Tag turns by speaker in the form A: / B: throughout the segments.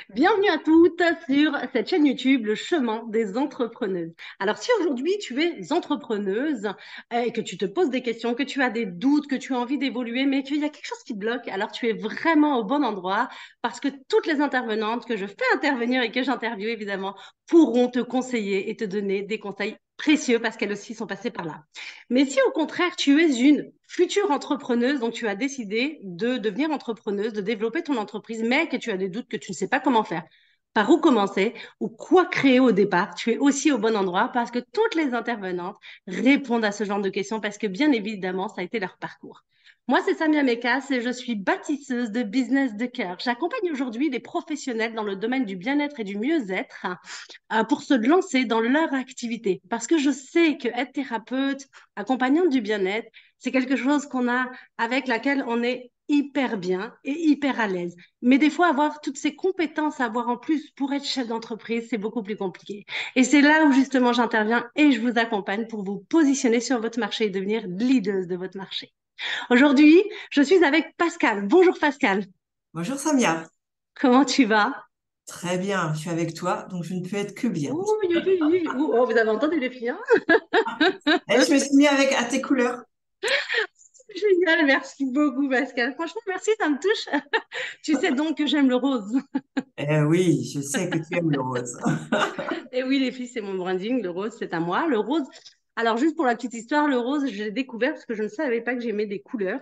A: Bienvenue à toutes sur cette chaîne YouTube, Le Chemin des Entrepreneuses. Alors, si aujourd'hui tu es entrepreneuse et que tu te poses des questions, que tu as des doutes, que tu as envie d'évoluer, mais qu'il y a quelque chose qui te bloque, alors tu es vraiment au bon endroit parce que toutes les intervenantes que je fais intervenir et que j'interviewe évidemment pourront te conseiller et te donner des conseils précieux parce qu'elles aussi sont passées par là. Mais si au contraire tu es une future entrepreneuse, donc tu as décidé de devenir entrepreneuse, de développer ton entreprise, mais que tu as des doutes, que tu ne sais pas comment faire, par où commencer ou quoi créer au départ, tu es aussi au bon endroit parce que toutes les intervenantes répondent à ce genre de questions parce que bien évidemment, ça a été leur parcours. Moi, c'est Samia Mekas et je suis bâtisseuse de business de cœur. J'accompagne aujourd'hui des professionnels dans le domaine du bien-être et du mieux-être pour se lancer dans leur activité. Parce que je sais que être thérapeute, accompagnante du bien-être, c'est quelque chose qu'on a, avec laquelle on est hyper bien et hyper à l'aise. Mais des fois, avoir toutes ces compétences à avoir en plus pour être chef d'entreprise, c'est beaucoup plus compliqué. Et c'est là où justement j'interviens et je vous accompagne pour vous positionner sur votre marché et devenir leader de votre marché. Aujourd'hui, je suis avec Pascal. Bonjour Pascal.
B: Bonjour Samia,
A: Comment tu vas?
B: très bien, je suis avec toi, donc je ne peux être que bien.
A: Ouh, oh, vous avez entendu les filles, hein?
B: Et je me suis mis avec à tes couleurs.
A: Génial, merci beaucoup Pascal. Franchement, merci, ça me touche. Tu sais donc que j'aime le rose.
B: Oui, je sais que tu aimes le rose.
A: Et oui, les filles, c'est mon branding. Le rose, c'est à moi. Le rose, alors juste pour la petite histoire, le rose, je l'ai découvert parce que je ne savais pas que j'aimais des couleurs.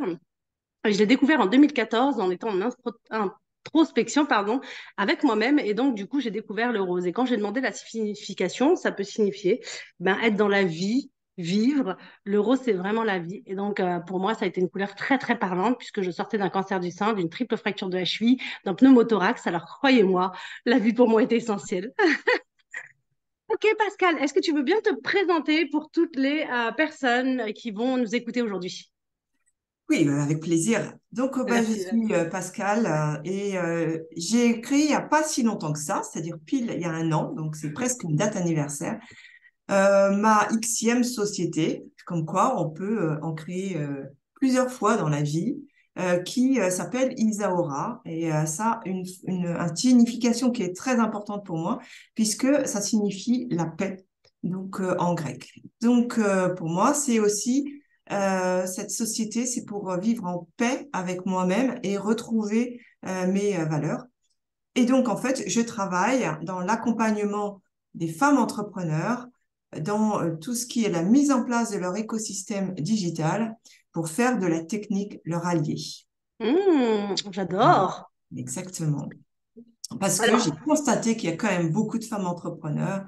A: Et je l'ai découvert en 2014 en étant en introspection, pardon, avec moi-même. Et donc, du coup, j'ai découvert le rose. Et quand j'ai demandé la signification, ça peut signifier être dans la vie, vivre. Le rose, c'est vraiment la vie. Et donc, pour moi, ça a été une couleur très, très parlante puisque je sortais d'un cancer du sein, d'une triple fracture de la cheville, d'un pneumothorax. Alors, croyez-moi, la vie pour moi était essentielle. Ok, Pascal, est-ce que tu veux bien te présenter pour toutes les personnes qui vont nous écouter aujourd'hui?
B: Oui, avec plaisir. Donc, je
A: Merci,
B: suis
A: merci.
B: Pascal et j'ai créé il n'y a pas si longtemps que ça, c'est-à-dire pile il y a un an, donc c'est presque une date anniversaire, ma Xème société, comme quoi on peut en créer plusieurs fois dans la vie, qui s'appelle Isaora. Et ça a une signification qui est très importante pour moi, puisque ça signifie la paix, donc en grec. Donc pour moi, c'est aussi cette société, c'est pour vivre en paix avec moi-même et retrouver mes valeurs. Et donc, en fait, je travaille dans l'accompagnement des femmes entrepreneurs, dans tout ce qui est la mise en place de leur écosystème digital pour faire de la technique leur allié. Voilà,
A: J'adore.
B: exactement. Parce que j'ai
A: Alors,
B: constaté qu'il y a quand même beaucoup de femmes entrepreneurs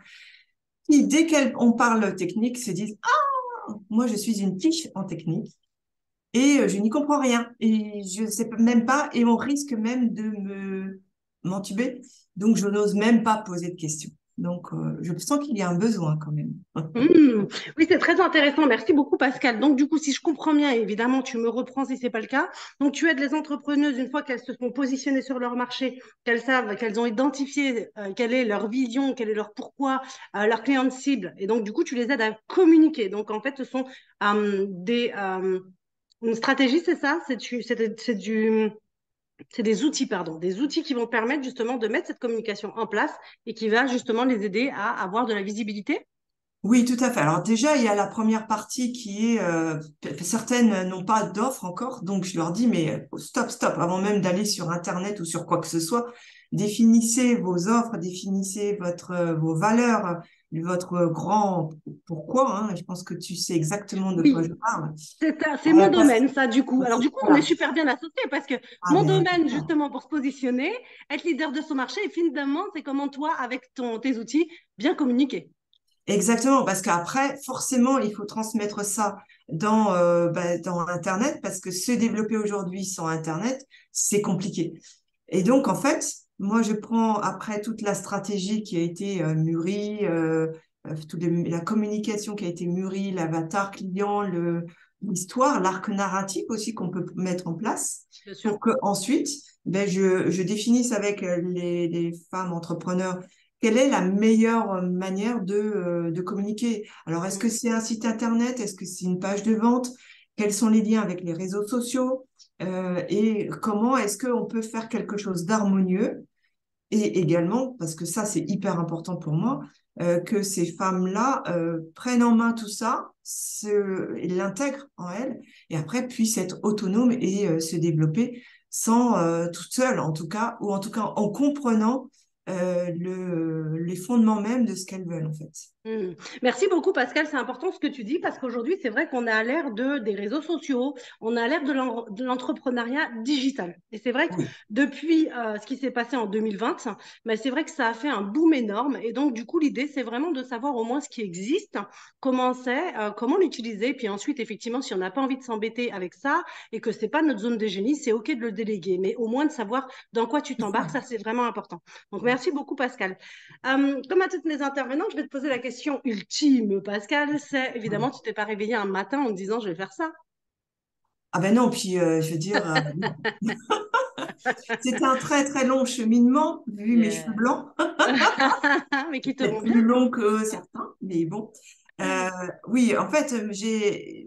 B: qui, dès qu'on parle technique, se disent, «Ah, moi, je suis une quiche en technique et je n'y comprends rien et je ne sais même pas et on risque même de m'entuber. Donc, je n'ose même pas poser de questions. Donc, je sens qu'il y a un besoin quand même.
A: hmm, oui, c'est très intéressant. Merci beaucoup, Pascal. Donc, du coup, si je comprends bien, évidemment, tu me reprends si c'est pas le cas. Donc, tu aides les entrepreneuses une fois qu'elles se sont positionnées sur leur marché, qu'elles savent, qu'elles ont identifié quelle est leur vision, quel est leur pourquoi, leur cliente cible. Et donc, du coup, tu les aides à communiquer. Donc, en fait, ce sont une stratégie, c'est ça? C'est des outils, pardon, des outils qui vont permettre justement de mettre cette communication en place et qui va justement les aider à avoir de la visibilité.
B: Oui, tout à fait. Alors déjà, il y a la première partie qui est, certaines n'ont pas d'offre encore, donc je leur dis, mais stop, stop, avant même d'aller sur Internet ou sur quoi que ce soit, définissez vos offres, définissez vos valeurs, votre grand pourquoi, hein. Je pense que tu sais exactement de quoi je
A: Oui,
B: parle.
A: c'est mon
B: Parce
A: domaine, ça, du coup. Alors, du coup, on est
B: voilà.
A: super bien associés parce que
B: Ah
A: mon
B: ben,
A: domaine, justement, pour se positionner, être leader de son marché, et finalement, c'est comment toi, avec tes outils, bien communiquer.
B: exactement, parce qu'après, forcément, il faut transmettre ça dans Internet, parce que se développer aujourd'hui sans Internet, c'est compliqué. Et donc, en fait, moi, je prends après toute la stratégie qui a été mûrie, la communication qui a été mûrie, l'avatar client, l'histoire, l'arc narratif aussi qu'on peut mettre en place,
A: Bien sûr.
B: pour que ensuite, je définisse avec les femmes entrepreneurs quelle est la meilleure manière de communiquer. Alors, est-ce que
A: Mm.
B: c'est un site internet? Est-ce que c'est une page de vente? Quels sont les liens avec les réseaux sociaux? Et comment est-ce qu'on peut faire quelque chose d'harmonieux Et également, parce que ça, c'est hyper important pour moi, que ces femmes-là prennent en main tout ça, l'intègrent en elles, et après puissent être autonomes et se développer sans toute seule, en tout cas, ou en tout cas en comprenant les fondements même de ce qu'elles veulent, en fait.
A: Hmm. Merci beaucoup Pascal, c'est important ce que tu dis parce qu'aujourd'hui c'est vrai qu'on a à l'ère des réseaux sociaux, on a à l'ère de l'entrepreneuriat digital. Et c'est vrai que
B: Oui.
A: depuis ce qui s'est passé en 2020, mais c'est vrai que ça a fait un boom énorme. Et donc du coup l'idée c'est vraiment de savoir au moins ce qui existe, comment c'est, comment l'utiliser. Puis ensuite effectivement si on n'a pas envie de s'embêter avec ça et que c'est pas notre zone de génie, c'est ok de le déléguer. Mais au moins de savoir dans quoi tu t'embarques, ça c'est vraiment important. Donc merci beaucoup Pascal. Comme à toutes mes intervenants, je vais te poser la question ultime, Pascal. C'est évidemment, tu t'es pas réveillé un matin en te disant je vais faire ça.
B: Ah ben non, puis je veux dire, c'était un très très long cheminement, vu mes cheveux
A: Yeah.
B: blancs.
A: Mais qui te
B: Peut-être
A: vont bien.
B: plus long que certains, mais bon. Euh, oui, en fait, j'ai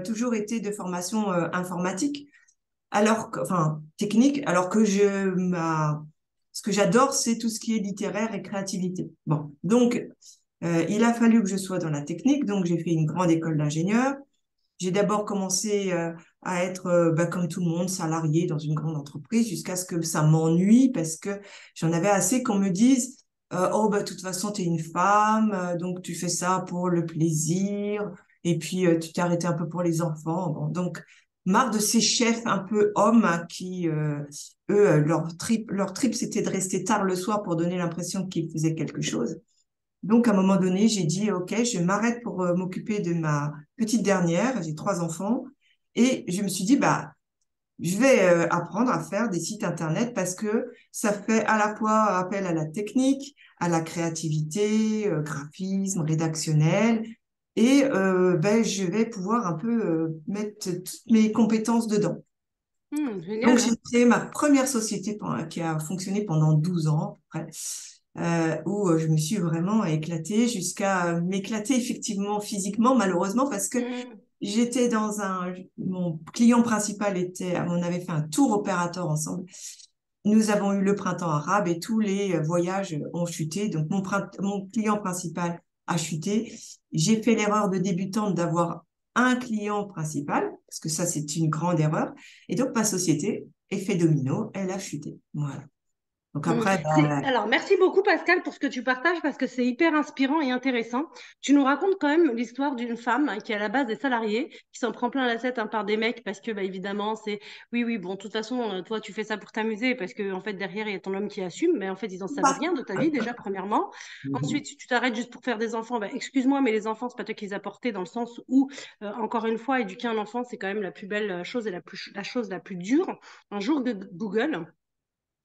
B: toujours été de formation informatique, enfin technique, alors que ce que j'adore, c'est tout ce qui est littéraire et créativité. Bon, donc il a fallu que je sois dans la technique, donc j'ai fait une grande école d'ingénieur. J'ai d'abord commencé à être, comme tout le monde, salarié dans une grande entreprise jusqu'à ce que ça m'ennuie parce que j'en avais assez qu'on me dise oh, bah, de toute façon, tu es une femme, donc tu fais ça pour le plaisir et puis tu t'es arrêté un peu pour les enfants. Bon, donc, marre de ces chefs un peu hommes hein, qui, eux, leur trip, c'était de rester tard le soir pour donner l'impression qu'ils faisaient quelque chose. Donc, à un moment donné, j'ai dit, OK, je m'arrête pour m'occuper de ma petite dernière. J'ai 3 enfants. Et je me suis dit, bah, je vais apprendre à faire des sites Internet parce que ça fait à la fois appel à la technique, à la créativité, graphisme, rédactionnel. Et je vais pouvoir un peu mettre toutes mes compétences dedans. Donc,
A: Génial.
B: j'ai créé ma première société qui a fonctionné pendant 12 ans, à peu près, où je me suis vraiment éclatée jusqu'à m'éclater effectivement physiquement, malheureusement, parce que
A: Hmm.
B: j'étais mon client principal on avait fait un tour opérateur ensemble. Nous avons eu le printemps arabe et tous les voyages ont chuté. Donc, mon client principal a chuté. J'ai fait l'erreur de débutante d'avoir un client principal, parce que ça, c'est une grande erreur. Et donc, ma société, effet domino, elle a chuté. Voilà. Donc après,
A: Alors, merci beaucoup Pascal pour ce que tu partages parce que c'est hyper inspirant et intéressant. Tu nous racontes quand même l'histoire d'une femme qui à la base est salariée, qui s'en prend plein la tête par des mecs parce que bah, évidemment c'est oui oui bon de toute façon toi tu fais ça pour t'amuser parce que en fait derrière il y a ton homme qui assume mais en fait ils en savent rien de ta vie déjà premièrement. Ensuite si tu t'arrêtes juste pour faire des enfants, bah, excuse-moi mais les enfants c'est pas toi qui les as portés dans le sens où encore une fois éduquer un enfant c'est quand même la plus belle chose et la chose la plus dure. Un jour Google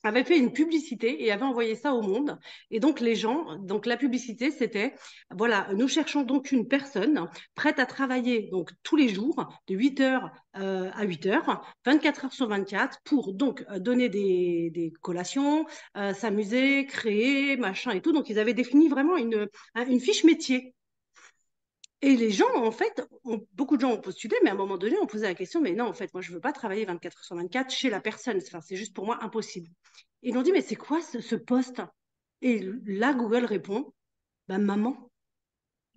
A: avait fait une publicité et avait envoyé ça au monde. Et donc les gens, donc la publicité, c'était, voilà, nous cherchons donc une personne prête à travailler donc tous les jours de 8 heures à 8 heures, 24 heures sur 24, pour donc donner des collations, s'amuser, créer, machin et tout. Donc ils avaient défini vraiment une fiche métier. Et les gens, en fait, beaucoup de gens ont postulé, mais à un moment donné, on posait la question, mais non, en fait, moi, je ne veux pas travailler 24 heures sur 24 chez la personne. Enfin, c'est juste pour moi impossible. Ils ont dit, mais c'est quoi ce poste? Et là, Google répond, bah, maman.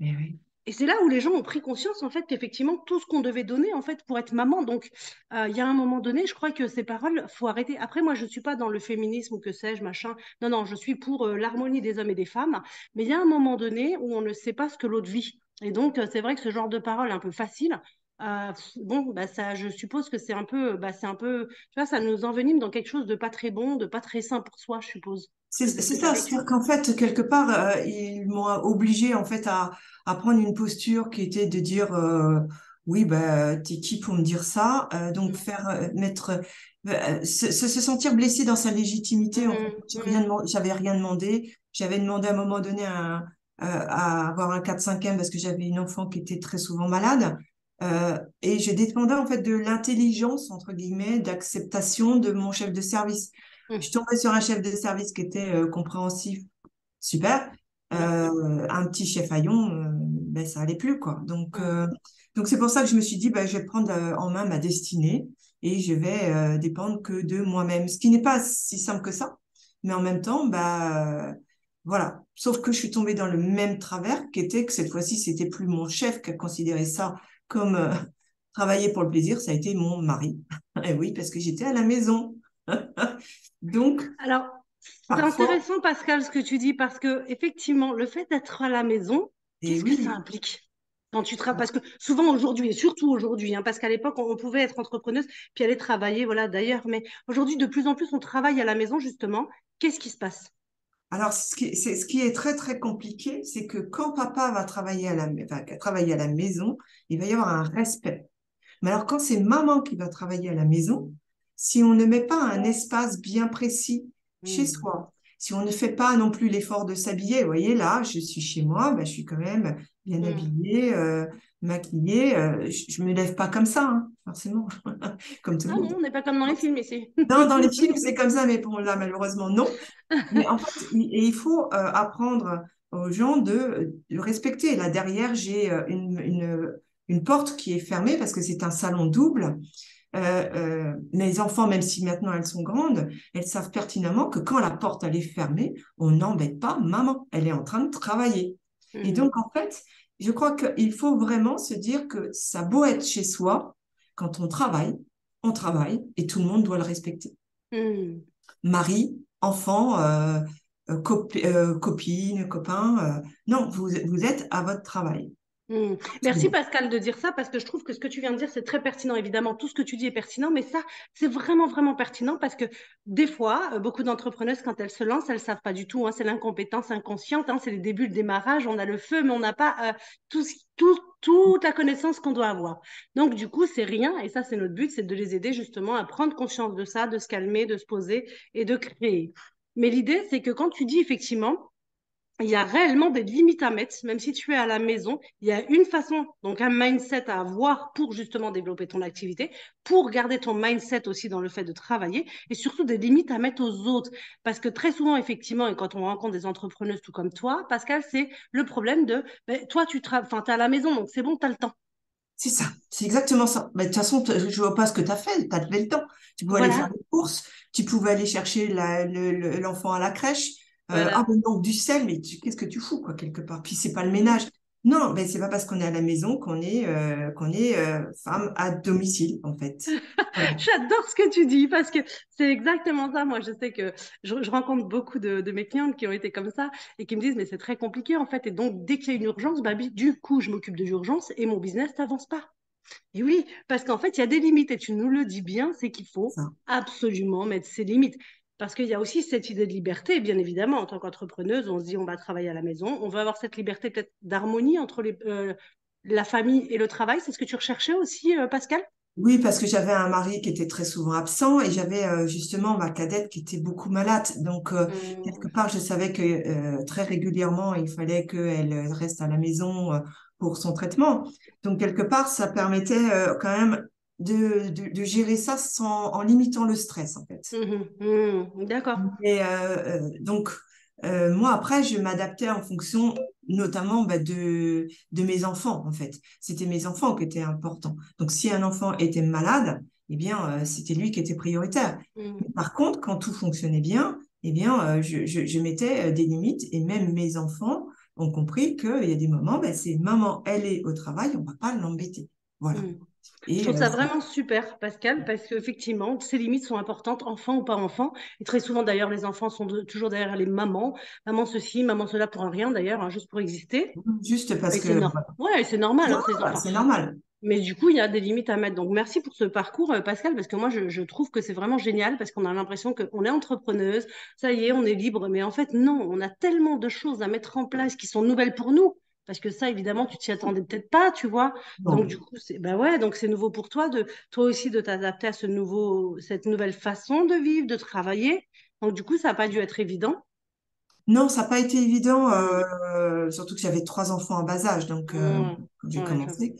B: eh oui.
A: Et c'est là où les gens ont pris conscience, en fait, qu'effectivement, tout ce qu'on devait donner, en fait, pour être maman. Donc, il y a un moment donné, je crois que ces paroles, faut arrêter. Après, moi, je ne suis pas dans le féminisme ou que sais-je, machin. Non, non, je suis pour l'harmonie des hommes et des femmes. Mais il y a un moment donné où on ne sait pas ce que l'autre vit. Et donc, c'est vrai que ce genre de paroles un peu facile, bon, bah, ça, je suppose que c'est un peu, tu vois, ça nous envenime dans quelque chose de pas très bon, de pas très sain pour soi, je suppose.
B: C'est
A: C'est ce
B: c'est
A: que tu as
B: ça,
A: vécu.
B: c'est-à-dire qu'en fait, quelque part, ils m'ont obligé en fait à prendre une posture qui était de dire oui, bah, t'es qui pour me dire ça? Donc faire mettre se sentir blessé dans sa légitimité. En fait,
A: Mhm, mhm,
B: j'avais rien demandé. J'avais demandé à un moment donné à avoir un 4/5e parce que j'avais une enfant qui était très souvent malade. Et je dépendais en fait de l'intelligence, entre guillemets, d'acceptation de mon chef de service. Je
A: mhm,
B: tombais sur un chef de service qui était compréhensif, super.
A: ouais,
B: Un petit chef haillon, ben, ça allait plus, quoi.
A: mhm.
B: Donc c'est pour ça que je me suis dit, ben, je vais prendre en main ma destinée et je vais dépendre que de moi-même. Ce qui n'est pas si simple que ça, mais en même temps, voilà. Sauf que je suis tombée dans le même travers, qui était que cette fois-ci, c'était plus mon chef qui a considéré ça comme travailler pour le plaisir, ça a été mon mari. Et oui, parce que j'étais à la maison. Donc,
A: Alors, c'est
B: parfois,
A: intéressant, Pascal, ce que tu dis, parce que effectivement, le fait d'être à la maison,
B: et
A: qu'est-ce que ça
B: oui,
A: implique quand tu travailles? Parce que souvent aujourd'hui, et surtout aujourd'hui, hein, parce qu'à l'époque, on pouvait être entrepreneuse puis aller travailler, voilà, d'ailleurs, mais aujourd'hui, de plus en plus, on travaille à la maison, justement. Qu'est-ce qui se passe?
B: alors ce qui est très très compliqué, c'est que quand papa va travailler travailler à la maison, il va y avoir un respect. Mais alors, quand c'est maman qui va travailler à la maison, si on ne met pas un espace bien précis chez
A: Hmm.
B: soi, si on ne fait pas non plus l'effort de s'habiller, vous voyez, là, je suis chez moi, je suis quand même bien
A: Hmm.
B: habillée, maquillée, je me lève pas comme ça, hein, forcément, comme tout le
A: Ah
B: monde.
A: non, on n'est pas comme dans les films ici.
B: Dans les films, c'est comme ça, mais bon, là, malheureusement, non. Mais en fait, il faut apprendre aux gens de respecter. Là, derrière, j'ai une porte qui est fermée parce que c'est un salon double. Mes enfants, même si maintenant elles sont grandes, elles savent pertinemment que quand la porte elle est fermée, on n'embête pas maman. Elle est en train de travailler. Et
A: Hmm.
B: donc, en fait, je crois qu'il faut vraiment se dire que ça a beau être chez soi, quand on travaille et tout le monde doit le respecter.
A: Hmm.
B: Mari, enfant, copine, copain, non, vous êtes à votre travail.
A: Hmm. Merci
B: Absolument.
A: Pascal de dire ça parce que je trouve que ce que tu viens de dire c'est très pertinent. Évidemment, tout ce que tu dis est pertinent, mais ça c'est vraiment vraiment pertinent parce que des fois, beaucoup d'entrepreneuses quand elles se lancent, elles savent pas du tout. Hein, c'est l'incompétence inconsciente. Hein, c'est les débuts, le démarrage. On a le feu, mais on n'a pas toute la connaissance qu'on doit avoir. Donc du coup, c'est rien. Et ça, c'est notre but, c'est de les aider justement à prendre conscience de ça, de se calmer, de se poser et de créer. Mais l'idée, c'est que quand tu dis effectivement il y a réellement des limites à mettre, même si tu es à la maison. Il y a une façon, donc un mindset à avoir pour justement développer ton activité, pour garder ton mindset aussi dans le fait de travailler, et surtout des limites à mettre aux autres. Parce que très souvent, effectivement, et quand on rencontre des entrepreneuses tout comme toi, Pascal, c'est le problème de, ben, toi, es à la maison, donc c'est bon, tu as le temps.
B: C'est ça, c'est exactement ça. Mais de toute façon, je vois pas ce que tu as fait, tu as levé le temps. Tu pouvais aller faire
A: Voilà,
B: des courses, tu pouvais aller chercher l'enfant à la crèche. Ah
A: voilà.
B: ben non, du sel, mais qu'est-ce que tu fous, quoi, quelque part? Puis c'est pas le
A: Mhm.
B: ménage. Non, mais c'est pas parce qu'on est à la maison qu'on est femme à domicile, en fait. Voilà.
A: J'adore ce que tu dis parce que c'est exactement ça. Moi, je sais que je rencontre beaucoup de mes clientes qui ont été comme ça et qui me disent, mais c'est très compliqué en fait. Et donc, dès qu'il y a une urgence, bah, du coup, je m'occupe de l'urgence et mon business n'avance pas. Et oui, parce qu'en fait, il y a des limites et tu nous le dis bien, c'est qu'il faut
B: Ça.
A: absolument mettre ses limites. Parce qu'il y a aussi cette idée de liberté, bien évidemment, en tant qu'entrepreneuse, on se dit on va travailler à la maison, on va avoir cette liberté peut-être d'harmonie entre la famille et le travail. C'est ce que tu recherchais aussi, Pascal?
B: Oui, parce que j'avais un mari qui était très souvent absent et j'avais justement ma cadette qui était beaucoup malade. Donc, quelque
A: Hum,
B: part, je savais que très régulièrement, il fallait qu'elle reste à la maison pour son traitement. Donc, quelque part, ça permettait quand même de gérer ça en limitant le stress, en fait.
A: d'accord.
B: Et moi, après, je m'adaptais en fonction notamment de mes enfants, en fait. C'était mes enfants qui étaient importants. Donc, si un enfant était malade, eh bien, c'était lui qui était prioritaire.
A: Hum.
B: Mais par contre, quand tout fonctionnait bien, eh bien, je mettais des limites et même mes enfants ont compris qu'il y a des moments, c'est maman, elle est au travail, on ne va pas l'embêter. Voilà.
A: Hmm. Je
B: Et
A: trouve ça vraiment super, Pascal, parce qu'effectivement, ces limites sont importantes, enfant ou pas enfant. Et très souvent, d'ailleurs, les enfants sont toujours derrière les mamans. Maman ceci, maman cela pour un rien, d'ailleurs, hein, juste pour exister.
B: juste parce
A: Et c'est
B: que
A: ouais, c'est normal.
B: voilà,
A: Hein, enfin,
B: c'est normal.
A: mais du coup, il y a des limites à mettre. Donc, merci pour ce parcours, Pascal, parce que moi, je trouve que c'est vraiment génial, parce qu'on a l'impression qu'on est entrepreneuse, ça y est, on est libre. Mais en fait, non, on a tellement de choses à mettre en place qui sont nouvelles pour nous. Parce que ça, évidemment, tu t'y attendais peut-être pas, tu vois. Donc, du
B: Bon.
A: coup, bah ouais, donc c'est nouveau pour toi, toi aussi, de t'adapter à cette nouvelle façon de vivre, de travailler. Donc, du coup, ça n'a pas dû être évident.
B: Non, ça n'a pas été évident,
A: Mm.
B: surtout que j'avais trois enfants en bas âge, donc
A: Ouais,
B: quand j'ai
A: ouais, je vois.
B: commencé.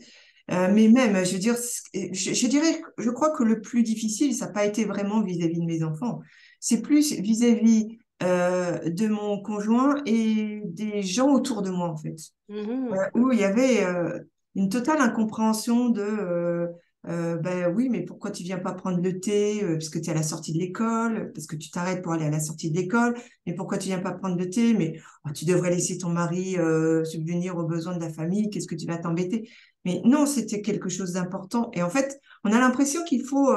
B: Mais même, je veux dire, je dirais, je crois que le plus difficile, ça n'a pas été vraiment vis-à-vis de mes enfants. C'est plus vis-à-vis de mon conjoint et des gens autour de moi, en fait.
A: Mhm.
B: Où il y avait une totale incompréhension de Ben oui, mais pourquoi tu viens pas prendre le thé parce que tu es à la sortie de l'école, parce que tu t'arrêtes pour aller à la sortie de l'école, mais pourquoi tu viens pas prendre le thé? Mais oh, tu devrais laisser ton mari subvenir aux besoins de la famille, qu'est-ce que tu vas t'embêter? Mais non, c'était quelque chose d'important. Et en fait, on a l'impression qu'il faut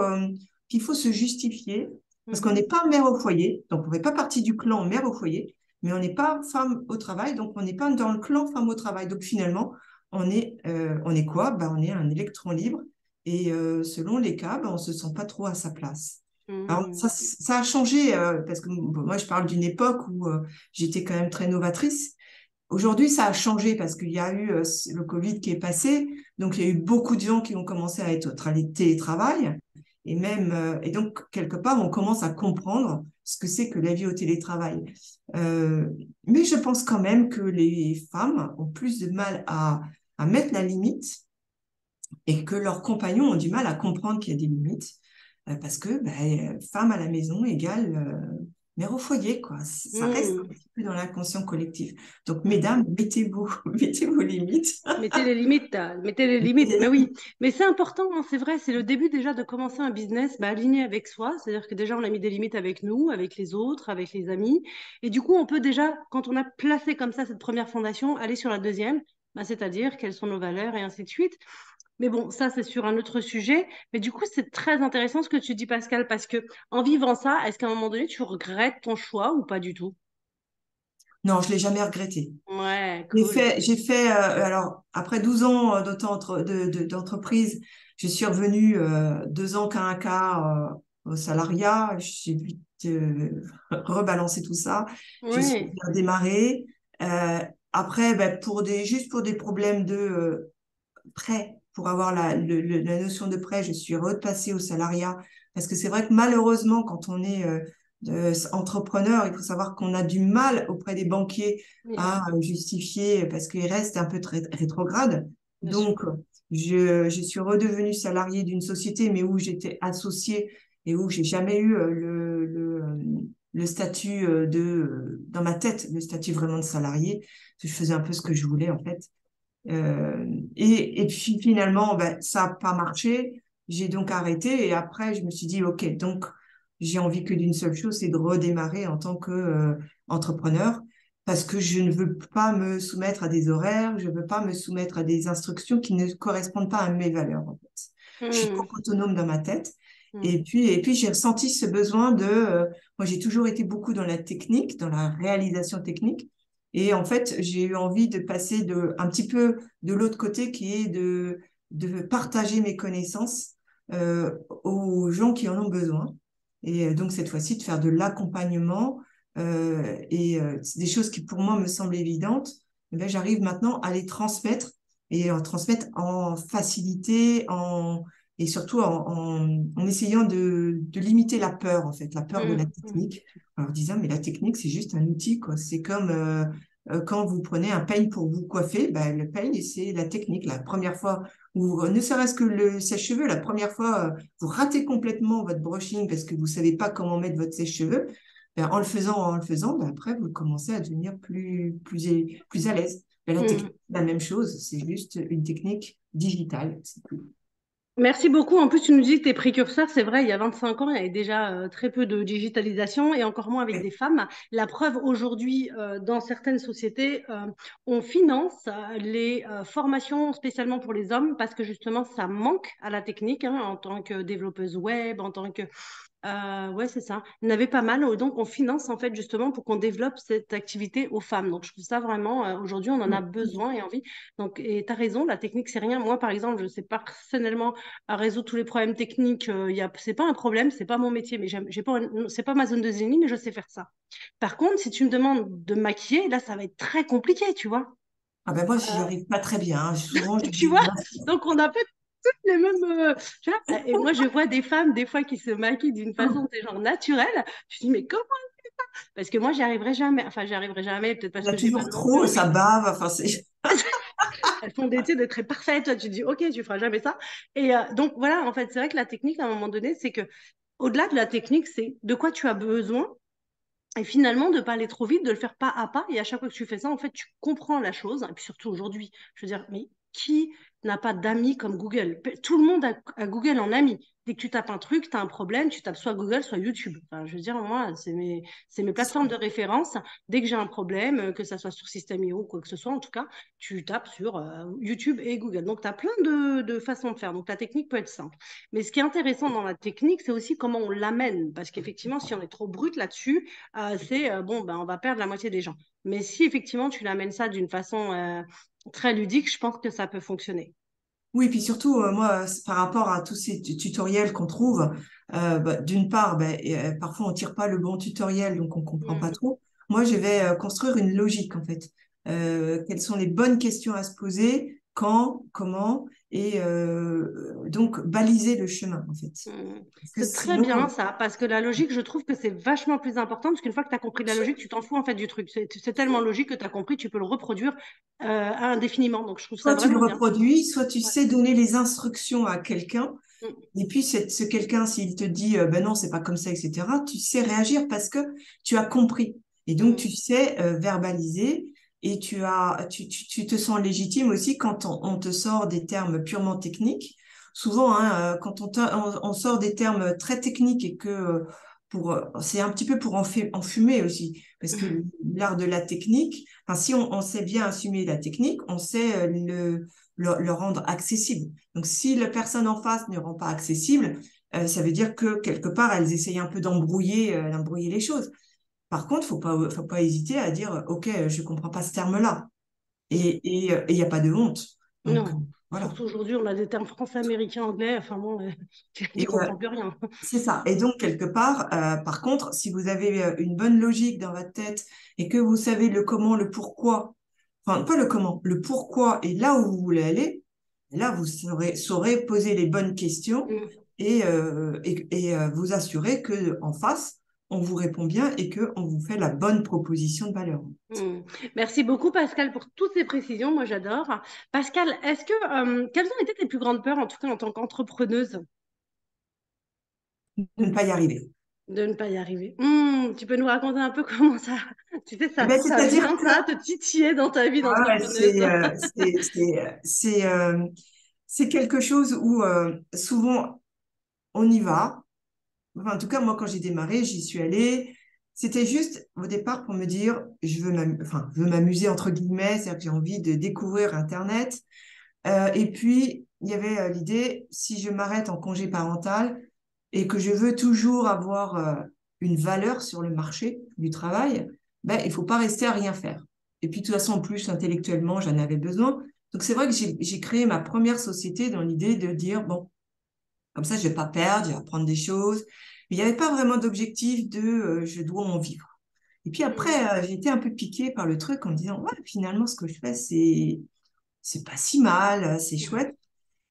B: se justifier parce qu'on
A: Mhm.
B: n'est pas mère au foyer, donc on ne fait pas partie du clan mère au foyer, mais on n'est pas femme au travail, donc on n'est pas dans le clan femme au travail. Donc finalement, on est quoi? Ben, on est un électron libre et selon les cas, ben, on ne se sent pas trop à sa place. Alors,
A: Mhm.
B: ça a changé parce que bon, moi, je parle d'une époque où j'étais quand même très novatrice. Aujourd'hui, ça a changé parce qu'il y a eu le Covid qui est passé. Donc, il y a eu beaucoup de gens qui ont commencé à être au télétravail. Et même, et donc, quelque part, on commence à comprendre ce que c'est que la vie au télétravail. Euh, mais je pense quand même que les femmes ont plus de mal à mettre la limite et que leurs compagnons ont du mal à comprendre qu'il y a des limites parce que femme à la maison égale mère au foyer, quoi. Ça reste un
A: Mhm.
B: petit peu dans l'inconscient collectif. Donc,
A: Mhm.
B: mesdames, mettez-vous, mettez vos limites.
A: Mettez les limites, mettez les limites. Mais oui, mais c'est important, hein, c'est vrai, c'est le début déjà de commencer un business aligné avec soi. C'est-à-dire que déjà, on a mis des limites avec nous, avec les autres, avec les amis. Et du coup, on peut déjà, quand on a placé comme ça cette première fondation, aller sur la deuxième, c'est-à-dire quelles sont nos valeurs et ainsi de suite. Mais bon, ça, c'est sur un autre sujet. Mais du coup, c'est très intéressant ce que tu dis, Pascal, parce que en vivant ça, est-ce qu'à un moment donné, tu regrettes ton choix ou pas du tout?
B: Non, je l'ai jamais regretté.
A: Ouais, cool.
B: Alors, après 12 ans d'entreprise, je suis revenue 2 ans qu'à un cas au salariat. J'ai vite rebalancé tout ça. Je suis
A: Ouais.
B: redémarrée. Euh, Après, juste pour des problèmes de prêt, pour avoir la notion de prêt, je suis repassée au salariat. Parce que c'est vrai que malheureusement, quand on est entrepreneur, il faut savoir qu'on a du mal auprès des banquiers
A: Yeah,
B: à justifier parce qu'ils restent un peu très rétrogrades.
A: bien sûr.
B: Donc, je suis redevenue salariée d'une société, mais où j'étais associée et où j'ai jamais eu le statut dans ma tête, le statut vraiment de salarié. Je faisais un peu ce que je voulais, en fait. Euh, et puis finalement, ça n'a pas marché. J'ai donc arrêté et après, je me suis dit, OK, donc j'ai envie que d'une seule chose, c'est de redémarrer en tant que entrepreneur parce que je ne veux pas me soumettre à des horaires, je ne veux pas me soumettre à des instructions qui ne correspondent pas à mes valeurs, en fait. Je suis trop
A: Hmm,
B: autonome dans ma tête.
A: hmm,
B: Et puis j'ai ressenti ce besoin moi, j'ai toujours été beaucoup dans la technique, dans la réalisation technique. Et en fait, j'ai eu envie de passer un petit peu de l'autre côté qui est de partager mes connaissances aux gens qui en ont besoin. Et donc, cette fois-ci, de faire de l'accompagnement c'est des choses qui, pour moi, me semblent évidentes. Eh ben, j'arrive maintenant à les transmettre et en transmettre en facilité, et surtout en essayant de limiter la peur, en fait, la peur de
A: hmm,
B: la
A: hmm.
B: technique. En leur disant, mais la technique, c'est juste un outil, quoi. C'est comme quand vous prenez un peigne pour vous coiffer, ben, le peigne, c'est la technique. La première fois, ou ne serait-ce que le sèche-cheveux, la première fois, vous ratez complètement votre brushing parce que vous savez pas comment mettre votre sèche-cheveux. Ben, en le faisant, ben, après, vous commencez à devenir plus à l'aise. Ben, la
A: Hmm.
B: technique, c'est la même chose, c'est juste une technique digitale, c'est tout.
A: Merci beaucoup. En plus, tu nous dis que tu es précurseur. C'est vrai, il y a 25 ans, il y avait déjà très peu de digitalisation et encore moins avec des femmes. La preuve, aujourd'hui, dans certaines sociétés, on finance les formations spécialement pour les hommes parce que justement, ça manque à la technique, hein, en tant que développeuse web, en tant que ouais, c'est ça. Il y en avait pas mal. Donc, on finance en fait justement pour qu'on développe cette activité aux femmes. Donc, je trouve ça vraiment, aujourd'hui, on en a besoin et envie. Donc, et tu as raison, la technique, c'est rien. Moi, par exemple, je sais pas personnellement à résoudre tous les problèmes techniques. C'est pas un problème, c'est pas mon métier, mais j'ai pas, c'est pas ma zone de génie, mais je sais faire ça. Par contre, si tu me demandes de maquiller, là, ça va être très compliqué, tu vois.
B: Ah ben moi, j'y arrive pas très bien, hein. Souvent, je
A: Tu
B: dis,
A: vois? Donc, on n'a pas toutes les mêmes. Tu vois. Et moi, je vois des femmes, des fois, qui se maquillent d'une façon, c'est genre naturelle. Je dis, mais comment? Parce que moi, j'y arriverai jamais. Enfin, j'y arriverai jamais, peut-être
B: il
A: parce
B: y a
A: que j'ai pas
B: toujours
A: non plus
B: trop, ça
A: envie.
B: bave, enfin, c'est...
A: Elles font des études très parfaites. Toi, tu dis, OK, tu feras jamais ça. Et donc, voilà, en fait, c'est vrai que la technique, à un moment donné, c'est que, au-delà de la technique, c'est de quoi tu as besoin. Et finalement, de ne pas aller trop vite, de le faire pas à pas. Et à chaque fois que tu fais ça, en fait, tu comprends la chose. Et puis surtout aujourd'hui, je veux dire, mais qui n'a pas d'amis comme Google. Tout le monde a Google en ami. Dès que tu tapes un truc, tu as un problème, tu tapes soit Google, soit YouTube. Enfin, je veux dire, moi, c'est mes plateformes de référence. Dès que j'ai un problème, que ça soit sur System.io ou quoi que ce soit, en tout cas, tu tapes sur YouTube et Google. Donc, tu as plein de façons de faire. Donc, la technique peut être simple. Mais ce qui est intéressant dans la technique, c'est aussi comment on l'amène. Parce qu'effectivement, si on est trop brut là-dessus, bon, ben, on va perdre la moitié des gens. Mais si effectivement tu l'amènes ça d'une façon très ludique, je pense que ça peut fonctionner.
B: Oui, puis surtout, moi, par rapport à tous ces tutoriels qu'on trouve, d'une part, parfois on tire pas le bon tutoriel, donc on comprend pas
A: Mm,
B: trop. Moi, je vais construire une logique, en fait. Quelles sont les bonnes questions à se poser, quand, comment, et donc baliser le chemin, en fait.
A: mm.
B: Parce que
A: C'est très
B: sinon,
A: bien ça, parce que la logique, je trouve que c'est vachement plus important, parce qu'une fois que tu as compris la logique, tu t'en fous en fait du truc. C'est tellement logique que tu as compris, tu peux le reproduire indéfiniment. Donc je trouve ça
B: soit tu le
A: vraiment bien.
B: reproduis, soit tu
A: Ouais.
B: sais donner les instructions à quelqu'un.
A: Mm,
B: Et puis, ce quelqu'un, s'il te dit, ben non, c'est pas comme ça, etc., tu sais réagir parce que tu as compris. Et donc, tu
A: mm,
B: sais verbaliser et tu te sens légitime aussi quand on te sort des termes purement techniques. Souvent, hein, quand on sort des termes très techniques et que c'est un petit peu pour enfumer aussi, parce que l'art de la technique, enfin, si on sait bien assumer la technique, on sait le rendre accessible. Donc, si la personne en face ne rend pas accessible, ça veut dire que quelque part, elles essayent un peu d'embrouiller les choses. Par contre, faut pas hésiter à dire, OK, je comprends pas ce terme-là.
A: mm.
B: Et il n'y a pas de honte. Donc,
A: Non,
B: voilà.
A: surtout aujourd'hui, on a des termes français, américains, anglais. Enfin bon,
B: Et
A: tu comprends plus rien.
B: c'est ça. Et donc, quelque part, par contre, si vous avez une bonne logique dans votre tête et que vous savez le comment, le pourquoi, enfin, pas le comment, le pourquoi et là où vous voulez aller, là, vous saurez poser les bonnes questions
A: Mm.
B: et vous assurer que en face, on vous répond bien et qu'on vous fait la bonne proposition de valeur.
A: Hmm. Merci beaucoup Pascal pour toutes ces précisions, moi j'adore. Pascal, quelles ont été tes plus grandes peurs en tout cas en tant qu'entrepreneuse
B: De ne pas y arriver.
A: de ne pas y arriver? Tu peux nous raconter un peu comment ça, tu sais,
B: Eh
A: ça,
B: ben,
A: ça
B: c'est-à-dire
A: vient
B: que
A: ça te titiller dans ta vie
B: ouais,
A: d'entrepreneuse?
B: c'est quelque chose où souvent on y va. Enfin, en tout cas, moi, quand j'ai démarré, j'y suis allée. C'était juste au départ pour me dire, je veux m'amuser entre guillemets, c'est-à-dire que j'ai envie de découvrir Internet. Et puis, il y avait l'idée, si je m'arrête en congé parental et que je veux toujours avoir une valeur sur le marché du travail, ben, il faut pas rester à rien faire. Et puis, de toute façon, en plus, intellectuellement, j'en avais besoin. Donc, c'est vrai que j'ai créé ma première société dans l'idée de dire, bon, comme ça, je vais pas perdre, je vais apprendre des choses. Mais il n'y avait pas vraiment d'objectif de je dois en vivre. Et puis
A: Hmm.
B: après, j'ai été un peu piquée par le truc en me disant, ouais, finalement, ce que je fais, c'est pas si mal, c'est chouette.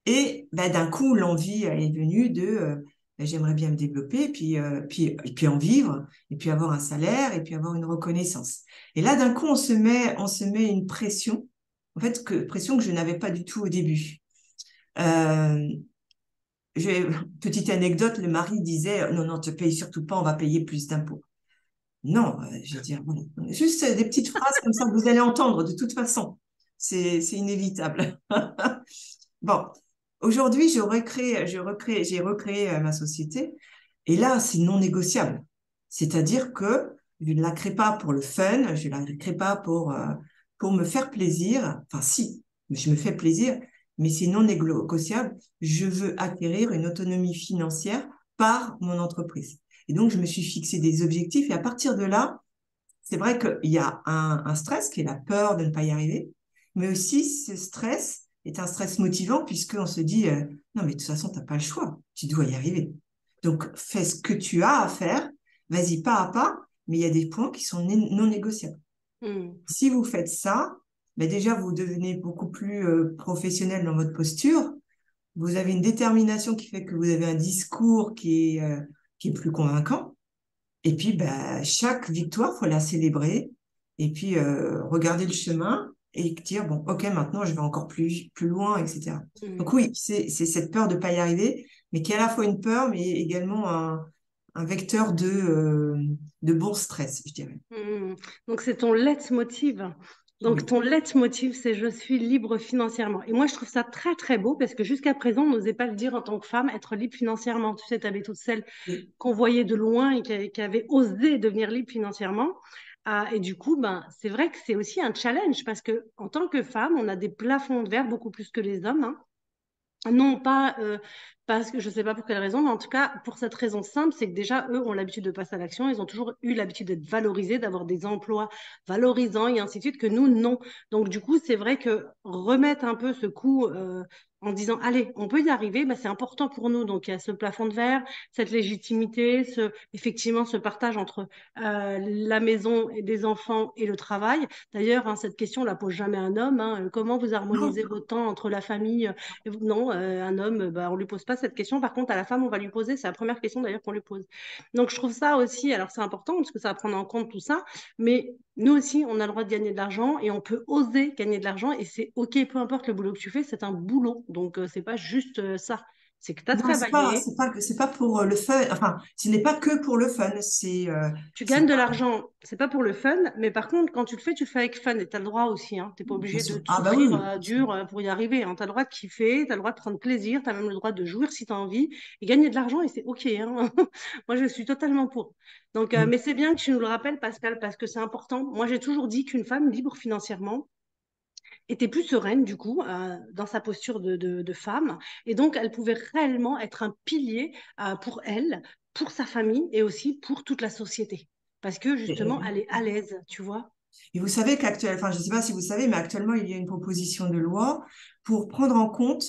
B: Et ben, d'un coup, l'envie est venue de ben, j'aimerais bien me développer, et puis en vivre, et puis avoir un salaire, et puis avoir une reconnaissance. Et là, d'un coup, on se met une pression, en fait, pression que je n'avais pas du tout au début. Euh, Petite anecdote, le mari disait, non, non, te paye surtout pas, on va payer plus d'impôts. Non, je veux dire, voilà. Juste des petites phrases comme ça que vous allez entendre de toute façon. C'est inévitable. Bon, aujourd'hui, j'ai recréé ma société et là, c'est non négociable. C'est-à-dire que je ne la crée pas pour le fun, je ne la crée pas pour me faire plaisir. Enfin, si, je me fais plaisir, mais c'est non négociable. Je veux acquérir une autonomie financière par mon entreprise. Et donc, je me suis fixé des objectifs et à partir de là, c'est vrai qu'il y a un stress qui est la peur de ne pas y arriver, mais aussi ce stress est un stress motivant puisqu'on se dit non, mais de toute façon, tu n'as pas le choix, tu dois y arriver. Donc, fais ce que tu as à faire, vas-y pas à pas, mais il y a des points qui sont non négociables.
A: Hmm.
B: Si vous faites ça, ben déjà, vous devenez beaucoup plus professionnel dans votre posture, vous avez une détermination qui fait que vous avez un discours qui est plus convaincant. Et puis, bah, chaque victoire, faut la célébrer. Et puis, regarder le chemin et dire, bon, OK, maintenant, je vais encore plus loin, etc. Donc
A: Hmm.
B: oui, c'est cette peur de ne pas y arriver, mais qui est à la fois une peur, mais également un vecteur de bon stress, je dirais.
A: Hmm. Donc c'est ton leitmotiv. Donc,
B: Oui.
A: ton leitmotiv, c'est je suis libre financièrement. Et moi, je trouve ça très, très beau parce que jusqu'à présent, on n'osait pas le dire en tant que femme, être libre financièrement. Tu sais, tu avais toutes celles
B: Oui.
A: qu'on voyait de loin et qui avaient osé devenir libre financièrement. Et du coup, ben, c'est vrai que c'est aussi un challenge parce que en tant que femme, on a des plafonds de verre beaucoup plus que les hommes, hein. Non, pas parce que je ne sais pas pour quelle raison, mais en tout cas, pour cette raison simple, c'est que déjà, eux ont l'habitude de passer à l'action, ils ont toujours eu l'habitude d'être valorisés, d'avoir des emplois valorisants et ainsi de suite, que nous, non. Donc, du coup, c'est vrai que remettre un peu ce coup en disant, allez, on peut y arriver, bah, c'est important pour nous. Donc, il y a ce plafond de verre, cette légitimité, effectivement, ce partage entre la maison et des enfants et le travail. D'ailleurs, hein, cette question, on la pose jamais à un homme, hein. Comment vous harmonisez
B: Non,
A: votre temps entre la famille non, un homme, bah, on lui pose pas cette question. Par contre, à la femme, on va lui poser. C'est la première question d'ailleurs qu'on lui pose. Donc, je trouve ça aussi, alors c'est important parce que ça va prendre en compte tout ça, mais nous aussi, on a le droit de gagner de l'argent et on peut oser gagner de l'argent et c'est OK, peu importe le boulot que tu fais, c'est un boulot. Donc, c'est pas juste ça. C'est que tu as
B: non,
A: travaillé,
B: c'est pas pour le fun. Enfin, ce n'est pas que pour le fun.
A: tu
B: C'est
A: gagnes de
B: pas,
A: l'argent. C'est pas pour le fun, mais par contre, quand tu le fais avec fun et tu as le droit aussi. Hein, tu n'es pas
B: bien
A: obligé
B: sûr.
A: de
B: Ah bah oui,
A: souffrir
B: oui.
A: dur pour y arriver. Hein. Tu as le droit de kiffer, tu as le droit de prendre plaisir, tu as même le droit de jouir si tu as envie et gagner de l'argent et c'est OK. Hein. Moi, je suis totalement pour. Donc,
B: Oui.
A: mais c'est bien que tu nous le rappelles, Pascal, parce que c'est important. Moi, j'ai toujours dit qu'une femme libre financièrement, était plus sereine, du coup, dans sa posture de femme. Et donc, elle pouvait réellement être un pilier pour elle, pour sa famille et aussi pour toute la société. Parce que justement,
B: Et,
A: elle est à l'aise, tu vois.
B: et vous savez qu'actuellement, enfin, je ne sais pas si vous savez, mais actuellement, il y a une proposition de loi pour prendre en compte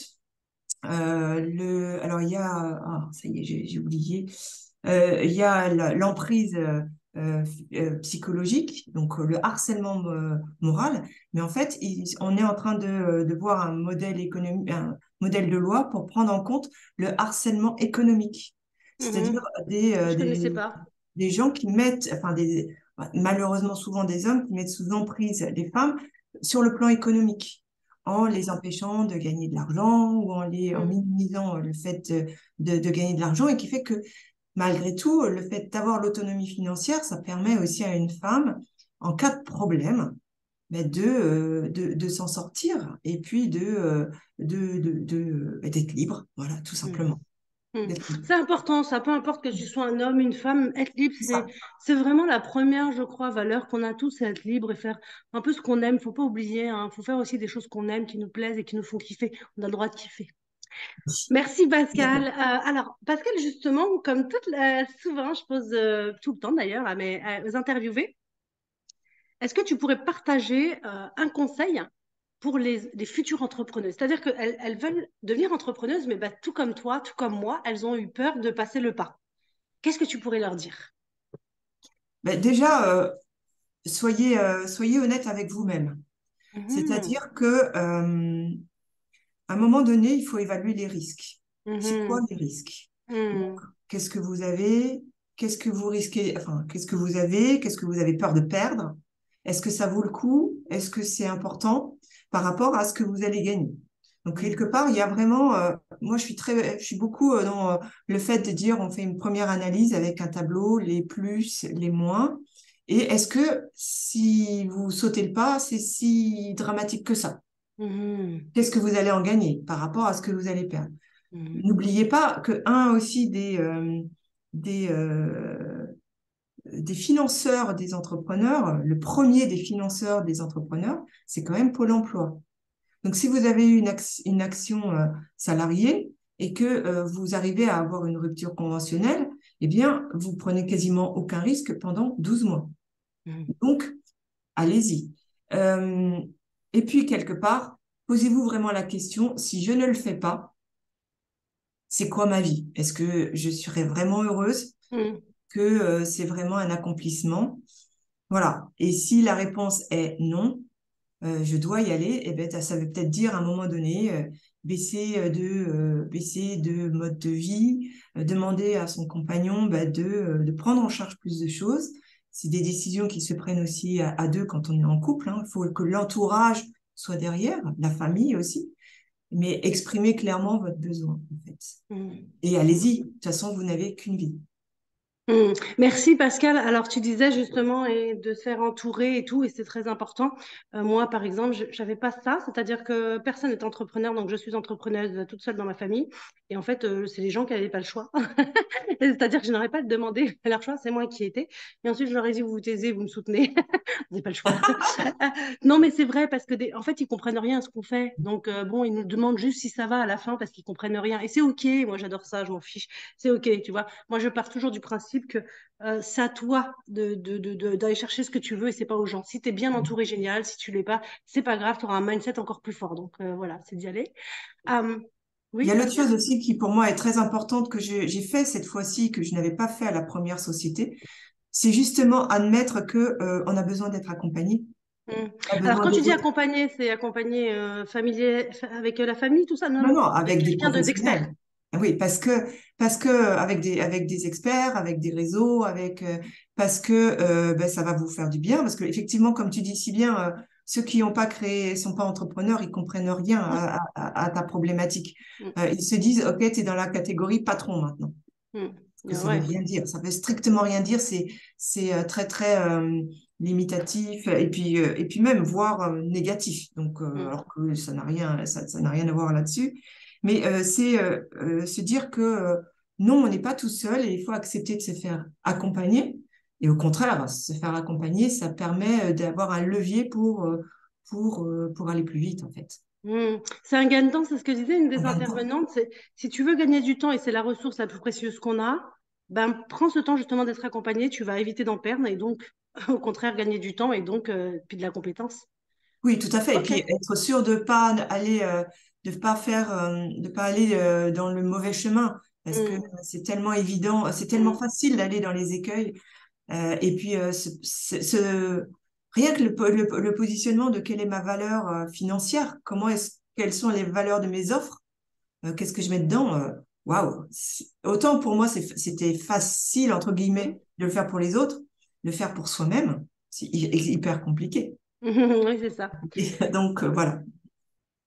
B: alors il y a, ça y est, j'ai oublié. Il y a l'emprise euh, psychologique, donc le harcèlement moral. Mais en fait, on est en train de voir un modèle économique, un modèle de loi pour prendre en compte le harcèlement économique, c'est-à-dire
A: Mhm.
B: des,
A: Je
B: euh,
A: ne connaissais
B: des,
A: pas.
B: des gens qui mettent, enfin malheureusement souvent des hommes qui mettent sous emprise les femmes sur le plan économique en les empêchant de gagner de l'argent ou en
A: Mhm.
B: minimisant le fait de gagner de l'argent et qui fait que malgré tout, le fait d'avoir l'autonomie financière, ça permet aussi à une femme, en cas de problème, ben, de s'en sortir et puis d'être libre, voilà, tout
A: Mhm.
B: simplement.
A: Mhm.
B: D'être libre.
A: C'est important, ça, peu importe que tu sois un homme, une femme, être libre,
B: C'est ça.
A: c'est vraiment la première, je crois, valeur qu'on a tous, c'est être libre et faire un peu ce qu'on aime. Faut pas oublier, hein, faut faire aussi des choses qu'on aime, qui nous plaisent et qui nous font kiffer. On a le droit de kiffer. Merci Pascal.
B: D'accord.
A: Alors Pascal, justement, comme souvent, je pose tout le temps d'ailleurs aux interviewés, est-ce que tu pourrais partager un conseil pour les futures entrepreneuses? C'est-à-dire qu'elles veulent devenir entrepreneuses, mais bah, tout comme toi, tout comme moi, elles ont eu peur de passer le pas. Qu'est-ce que tu pourrais leur dire?
B: Ben, déjà, soyez honnête avec vous-même.
A: Mhm,
B: C'est-à-dire que, à un moment donné, il faut évaluer les risques. C'est quoi
A: mhm,
B: les risques? Donc,
A: mhm,
B: qu'est-ce que vous avez? Qu'est-ce que vous risquez? Enfin, qu'est-ce que vous avez? Qu'est-ce que vous avez peur de perdre? Est-ce que ça vaut le coup? Est-ce que c'est important par rapport à ce que vous allez gagner? Donc, quelque
A: mhm,
B: part, il y a vraiment, moi, je suis beaucoup dans le fait de dire, on fait une première analyse avec un tableau, les plus, les moins. Et est-ce que si vous sautez le pas, c'est si dramatique que ça?
A: mhm,
B: Qu'est-ce que vous allez en gagner par rapport à ce que vous allez perdre?
A: mhm,
B: N'oubliez pas que un aussi des, euh, des financeurs des entrepreneurs, le premier des financeurs des entrepreneurs, c'est quand même Pôle emploi. Donc, si vous avez une action salariée et que vous arrivez à avoir une rupture conventionnelle, eh bien, vous prenez quasiment aucun risque pendant 12 mois.
A: mhm,
B: Donc, allez-y. Euh, et puis, quelque part, posez-vous vraiment la question, si je ne le fais pas, c'est quoi ma vie? Est-ce que je serais vraiment heureuse?
A: mhm,
B: Que c'est vraiment un accomplissement? Voilà. Et si la réponse est non, je dois y aller, eh ben, ça veut peut-être dire à un moment donné baisser de mode de vie, demander à son compagnon de prendre en charge plus de choses. C'est des décisions qui se prennent aussi à deux quand on est en couple, hein. Il faut que l'entourage soit derrière, la famille aussi, mais exprimer clairement votre besoin, en fait.
A: mhm,
B: Et
A: mhm.
B: allez-y, de toute façon, vous n'avez qu'une vie.
A: Merci Pascal. Alors tu disais justement et de se faire entourer et tout, et c'est très important. Moi, par exemple, je n'avais pas ça, c'est-à-dire que personne n'est entrepreneur, donc je suis entrepreneuse toute seule dans ma famille. Et en fait, c'est les gens qui n'avaient pas le choix. C'est-à-dire que je n'aurais pas demandé leur choix, c'est moi qui étais. Et ensuite, je leur ai dit, vous vous taisez, vous me soutenez. Vous n'avez pas le choix. Non, mais c'est vrai parce que en fait, ils comprennent rien à ce qu'on fait. Donc bon, ils nous demandent juste si ça va à la fin parce qu'ils comprennent rien. Et c'est ok. Moi, j'adore ça, je m'en fiche. C'est ok, tu vois. Moi, je pars toujours du principe que c'est à toi d'aller chercher ce que tu veux et c'est pas aux gens. Si tu es bien entouré, génial. Si tu l'es pas, c'est pas grave, tu auras un mindset encore plus fort. Donc voilà, c'est d'y aller. Euh,
B: Il y
A: oui,
B: a l'autre
A: Pascal?
B: chose aussi qui pour moi est très importante que j'ai fait cette fois-ci que je n'avais pas fait à la première société, c'est justement admettre que on a besoin d'être accompagné,
A: Hmm.
B: on a
A: Alors,
B: besoin
A: quand tu
B: des
A: dis
B: autres.
A: accompagner, c'est accompagner avec la famille, tout ça? Non,
B: Non,
A: non,
B: non,
A: avec
B: avec des
A: quelqu'un d'expert.
B: professionnels. Oui, parce que avec des experts, avec des réseaux, parce que ben, ça va vous faire du bien. Parce que effectivement, comme tu dis si bien, ceux qui n'ont pas créé, sont pas entrepreneurs, ils comprennent rien à ta problématique.
A: Hmm,
B: Ils se disent, OK, tu es dans la catégorie patron maintenant.
A: hmm.
B: Que
A: Ah
B: ça veut
A: ouais.
B: rien dire. Ça veut strictement rien dire. C'est très très limitatif et puis même voire négatif. Donc
A: Hmm,
B: alors que ça n'a rien à voir là-dessus. Mais c'est se dire que non, on n'est pas tout seul et il faut accepter de se faire accompagner. Et au contraire, se faire accompagner, ça permet d'avoir un levier pour aller plus vite en fait.
A: hmm. C'est un gain de temps, c'est ce que disait une
B: Un
A: des
B: gain de temps.
A: intervenantes. C'est si tu veux gagner du temps et c'est la ressource la plus précieuse qu'on a, ben prends ce temps justement d'être accompagné. Tu vas éviter d'en perdre et donc au contraire gagner du temps et donc puis de la compétence.
B: Oui, tout à fait. Et
A: Ok.
B: puis être sûr de pas aller, de pas aller dans le mauvais chemin, parce que
A: Hmm,
B: c'est tellement évident, c'est tellement
A: hmm,
B: facile d'aller dans les écueils. Et puis rien que le positionnement de quelle est ma valeur financière, quelles sont les valeurs de mes offres, qu'est-ce que je mets dedans, waouh. Autant pour moi c'était facile entre guillemets de le faire pour les autres, de le faire pour soi-même, c'est hyper compliqué.
A: Oui, c'est ça.
B: Et donc voilà.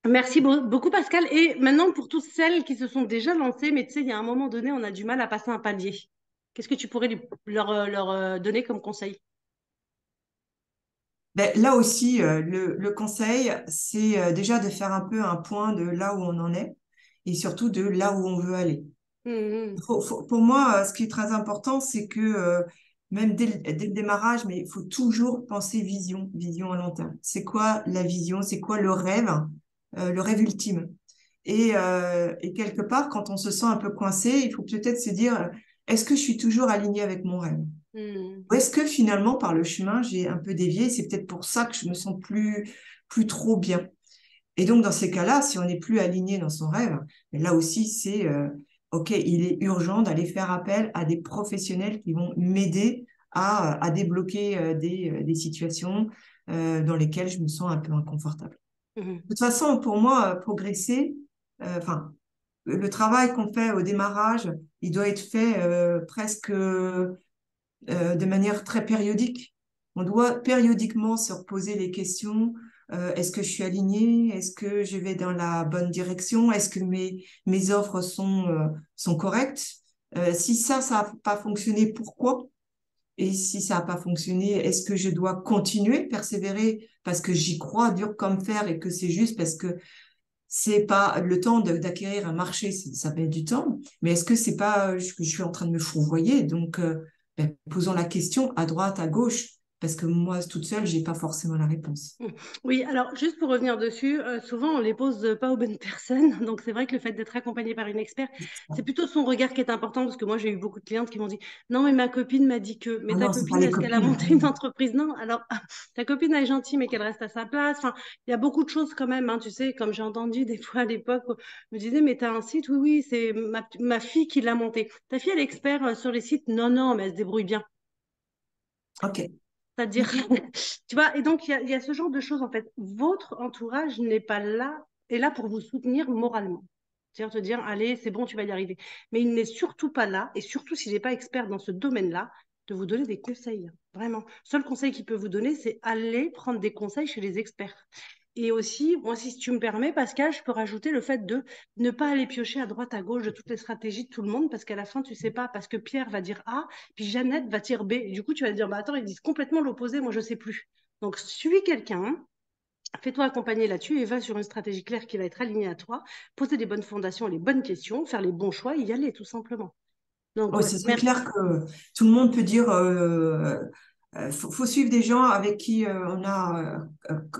A: Merci beaucoup, Pascal. Et maintenant, pour toutes celles qui se sont déjà lancées, mais tu sais, il y a un moment donné, on a du mal à passer un palier. Qu'est-ce que tu pourrais leur donner comme conseil?
B: Ben, là aussi, le conseil, c'est déjà de faire un peu un point de là où on en est et surtout de là où on veut aller.
A: Mhm,
B: Pour moi, ce qui est très important, c'est que même dès le démarrage, mais il faut toujours penser vision à long terme. C'est quoi la vision? C'est quoi le rêve ultime? Et quelque part, quand on se sent un peu coincé, il faut peut-être se dire, est-ce que je suis toujours aligné avec mon rêve?
A: mhm,
B: Ou est-ce que finalement, par le chemin, j'ai un peu dévié? C'est peut-être pour ça que je me sens plus trop bien. Et donc, dans ces cas-là, si on n'est plus aligné dans son rêve, là aussi, c'est OK, il est urgent d'aller faire appel à des professionnels qui vont m'aider à débloquer des situations dans lesquelles je me sens un peu inconfortable.
A: mhm,
B: De toute façon, pour moi, progresser, enfin, le travail qu'on fait au démarrage, il doit être fait presque de manière très périodique. On doit périodiquement se reposer les questions. Est-ce que je suis alignée? Est-ce que je vais dans la bonne direction? Est-ce que mes offres sont correctes? Si ça n'a pas fonctionné, pourquoi? Et si ça n'a pas fonctionné, est-ce que je dois continuer, persévérer parce que j'y crois dur comme fer et que c'est juste parce que c'est pas le temps d'acquérir un marché, ça met du temps, mais est-ce que c'est pas que je suis en train de me fourvoyer? Donc, ben, posons la question à droite, à gauche, parce que moi, toute seule, j'ai pas forcément la réponse.
A: mhm. Oui, alors juste pour revenir dessus, souvent on les pose pas aux bonnes personnes. Donc c'est vrai que le fait d'être accompagné par une expert, c'est plutôt son regard qui est important parce que moi j'ai eu beaucoup de clientes qui m'ont dit non mais ma copine m'a dit que, mais
B: Ah
A: ta
B: non, c'est pas
A: copine
B: les
A: est-ce qu'elle a
B: copines.
A: monté une entreprise? Non, alors ta copine elle est gentille mais qu'elle reste à sa place. Enfin, il y a beaucoup de choses quand même, hein, tu sais, comme j'ai entendu des fois à l'époque, on me disait mais t'as un site? Oui, oui, c'est ma fille qui l'a monté. Ta fille elle est expert sur les sites? Non, non, mais elle se débrouille bien.
B: Ok.
A: C'est-à-dire, tu vois, et donc il y a ce genre de choses en fait. Votre entourage n'est pas là, est là pour vous soutenir moralement. C'est-à-dire te dire, allez, c'est bon, tu vas y arriver. Mais il n'est surtout pas là, et surtout s'il n'est pas expert dans ce domaine-là, de vous donner des conseils. Vraiment. Seul conseil qu'il peut vous donner, c'est aller prendre des conseils chez les experts. Et aussi, moi, si tu me permets, Pascal, je peux rajouter le fait de ne pas aller piocher à droite, à gauche de toutes les stratégies de tout le monde, parce qu'à la fin, tu sais pas, parce que Pierre va dire A, puis Jeannette va dire B. Et du coup, tu vas te dire, bah attends, ils disent complètement l'opposé, moi, je sais plus. Donc, suis quelqu'un, fais-toi accompagner là-dessus et va sur une stratégie claire qui va être alignée à toi, poser les bonnes fondations, les bonnes questions, faire les bons choix, y aller, tout simplement. Donc,
B: Oh,
A: ouais,
B: c'est
A: merci.
B: clair que tout le monde peut dire faut suivre des gens avec qui on a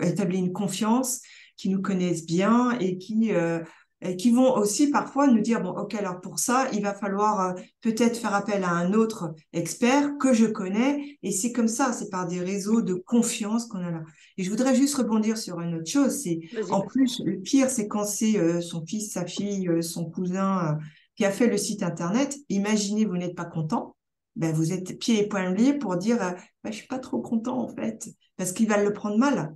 B: établi une confiance, qui nous connaissent bien et qui vont aussi parfois nous dire, bon, OK, alors pour ça, il va falloir peut-être faire appel à un autre expert que je connais. Et c'est comme ça, c'est par des réseaux de confiance qu'on a là. Et je voudrais juste rebondir sur une autre chose. C'est,
A: Vas-y,
B: en
A: Pascal.
B: plus, le pire, c'est quand c'est son fils, sa fille, son cousin qui a fait le site Internet. Imaginez, vous n'êtes pas content. Ben, vous êtes pieds et poings liés pour dire ben, je suis pas trop content en fait, parce qu'il va le prendre mal.